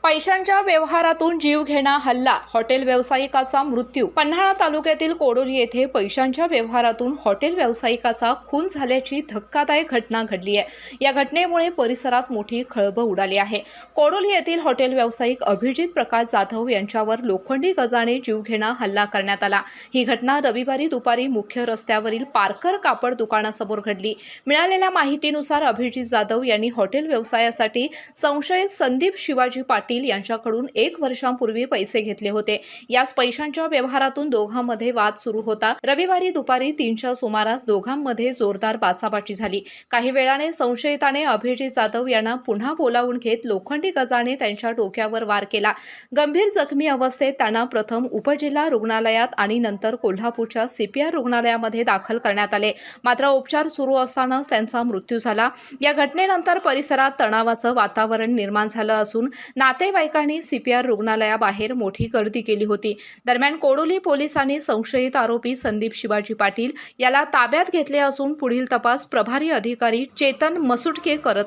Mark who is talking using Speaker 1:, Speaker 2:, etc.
Speaker 1: पैशांच्या व्यवहारातून जीवघेणा हल्ला, हॉटेल व्यावसायिकाचा मृत्यू। पन्हाळा तालुक्यातील कोडोली येथे पैशांच्या व्यवहारातून हॉटेल व्यावसायिकाचा खून झाल्याची धक्कादायक घटना घडली आहे। या घटनेमुळे परिसरात मोठी खळबळ उडाली आहे। कोडोली येथील हॉटेल व्यावसायिक अभिजित प्रकाश जाधव यांच्यावर लोखंडी गजाने जीवघेणा हल्ला करण्यात आला। ही घटना रविवारी दुपारी मुख्य रस्त्यावरील पारकर कापड दुकानासमोर घडली। मिळालेल्या माहितीनुसार अभिजित जाधव यांनी हॉटेल व्यवसायासाठी संशयित संदीप शिवाजी पाटील यांच्याकडून 1 वर्षांपूर्वी पैसे घेतले होते। याच पैशांच्या व्यवहारातून दोघांमध्ये वाद सुरू होता। रविवारी दुपारी 3च्या सुमारास दोघांमध्ये जोरदार बाचाबाची झाली। काही वेळाने संशयिताने अभिजित जाधव यांना पुन्हा बोलावून घेत लोखंडी गजाने त्यांच्या डोक्यावर वार केला। गंभीर जखमी अवस्थेत त्यांना प्रथम उपजिल्हा रुग्णालयात आणि नंतर कोल्हापूरच्या CPR रुग्णालयामध्ये दाखल करण्यात आले। मात्र उपचार सुरू असतानाच त्यांचा मृत्यू झाला। या घटनेनंतर परिसरात तणावाचं वातावरण निर्माण झालं असून नातेवाईकांनी CPR रुग्णालयाबाहेर मोठी गर्दी केली होती। दरम्यान कोडोली पोलिसांनी संशयित आरोपी संदीप शिवाजी पाटील याला ताब्यात घेतले असून पुढील तपास प्रभारी अधिकारी चेतन मसुटके करत